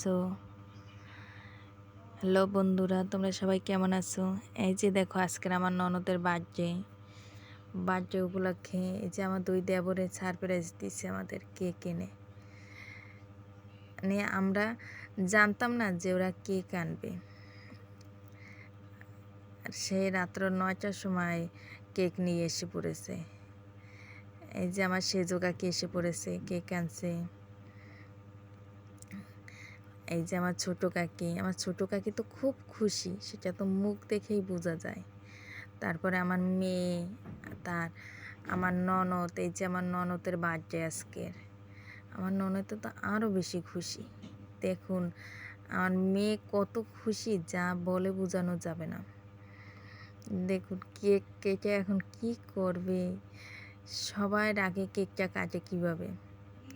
So hello বন্ধুরা, তোমরা সবাই কেমন আছো? এই যে দেখো, আজকের আমার ননদের বার্থডে উপলক্ষে এই যে আমার দুই দেবরে সারপ্রাইজ দিচ্ছে আমাদের কেক এনে। মানে আমরা জানতাম না যে ওরা কেক আনবে। আর সেই রাত্র 9টার সময় কেক নিয়ে এসে পড়েছে। এই যে আমার সেজো কাকি এসে পড়েছে, কেক আনছে। এই যে আমার ছোট কাকি তো খুব খুশি, সেটা তো মুখ দেখেই বোঝা যায়। তারপরে আমার মেয়ে, আমার ননদ, এই যে আমার ননদের বার্থডে আজকের। আমার ননদ তো আরও বেশি খুশি। দেখুন আমার মেয়ে কত খুশি, যা বলে বোঝানো যাবে না। দেখুন কেক কেটে এখন কি করবে, সবার আগে কেকটা কাটে কিভাবে,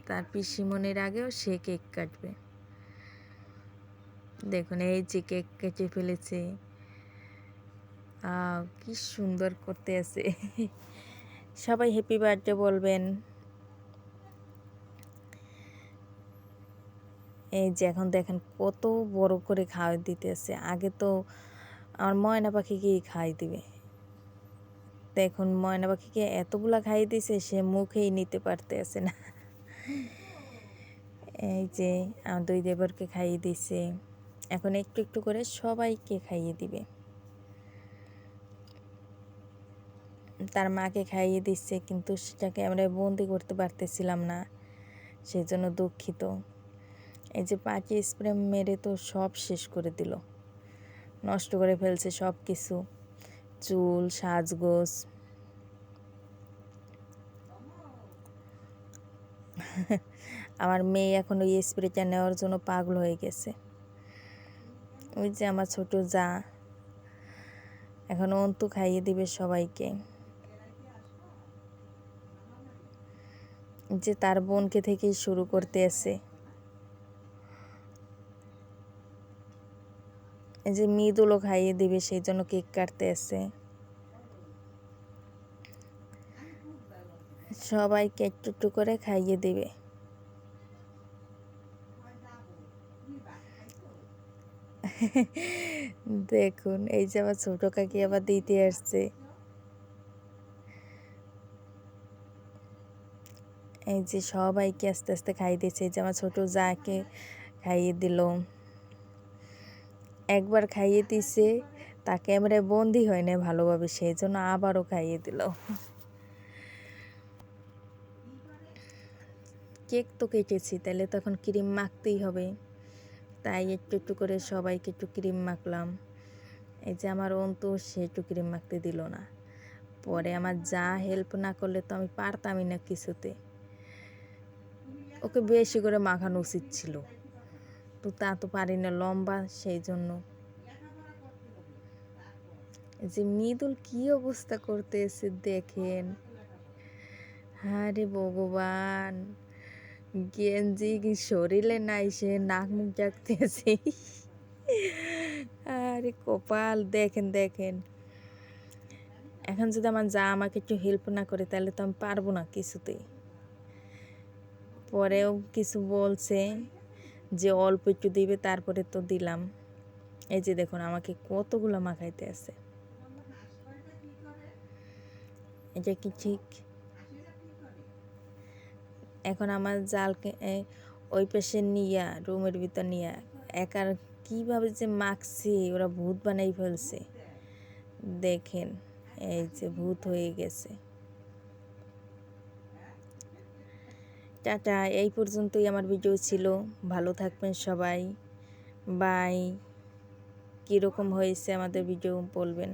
তার পিসিমনির আগেও সে কেক কাটবে। দেখুন এই যে কেক কেটে ফেলেছে, কি সুন্দর করতে আছে। সবাই হ্যাপি বার্থডে বলবেন। এই যে এখন দেখেন কত বড় করে খাওয়াই দিতেছে। আগে তো আমার ময়না পাখিকেই খাইয়ে দিবে। দেখুন ময়না পাখিকে এতগুলা খাইয়ে দিছে, সে মুখেই নিতে পারতেছে না। এই যে আমার দুই দেবরকে খাইয়ে দিছে, এখন একটু একটু করে সবাইকে খাইয়ে দিবে। তার মাকে খাইয়ে দিচ্ছে, কিন্তু সেটাকে আমরা বন্দি করতে পারতেছিলাম না, সেই জন্য দুঃখিত। এই যে পাখি স্প্রে মেরে তো সব শেষ করে দিল, নষ্ট করে ফেলছে সব কিছু, চুল সাজগোজ। আমার মেয়ে এখন ওই স্প্রেটা নেওয়ার জন্য পাগল হয়ে গেছে। ওই যে আমার ছোট যা, এখন অন্তু খাইয়ে দিবে সবাইকে। যে তার বোনকে থেকেই শুরু করতে আছে। এই যে মৃদুলও খাইয়ে দিবে, সেই জন্য কেক কাটতে আছে। সবাইকে একটু একটু করে খাইয়ে দিবে। দেখুন এই যে আমার ছোট কাকি আবার দিতে আসছে। এই যে সবাইকে আস্তে আস্তে খাইয়ে দিচ্ছে। এই যে আমার ছোট যাকে খাইয়ে দিল, একবার খাইয়ে দিছে, তাকে আমরা বন্দি হয় না ভালোভাবে, সেই জন্য আবারও খাইয়ে দিল। কেক তো কেটেছি, তাহলে তখন ক্রিম মাখতেই হবে, তাই একটু একটু করে সবাইকে একটু ক্রিম মাখলাম। এই যে আমার অন্তু, সে একটু ক্রিম মাখতে দিল না। পরে আমার যা হেল্প না করলে তো আমি পারতামই না কিছুতে, ওকে বেশি করে মাখানো উচিত ছিল, তো তা তো পারি না, লম্বা, সেই জন্য। যে মৃদুল কি অবস্থা করতেছে দেখেন, আরে ভগবান, গেঞ্জি শরীরে নাই, সে নাক মুখ ডাকতেছে। আরে কপাল, দেখেন দেখেন। এখন যদি আমার যা আমাকে একটু হেল্প না করে, তাহলে তো আমি পারবো না কিছুতেই। পরেও কিছু বলছে যে অল্প একটু দিবে, তারপরে তো দিলাম। এই যে দেখুন আমাকে কতগুলো মাখাইতে আছে। এটা কি ঠিক? এখন আমার জালকে ওই পাশে নিয়া, রুমের ভিতর নিয়া একার কীভাবে যে মাখছে, ওরা ভূত বানাই ফেলছে। দেখেন এই যে ভূত হয়ে গেছে। টাটা, এই পর্যন্তই আমার ভিডিও ছিল। ভালো থাকবেন সবাই, বাই। কীরকম হয়েছে আমাদের ভিডিও বলবেন।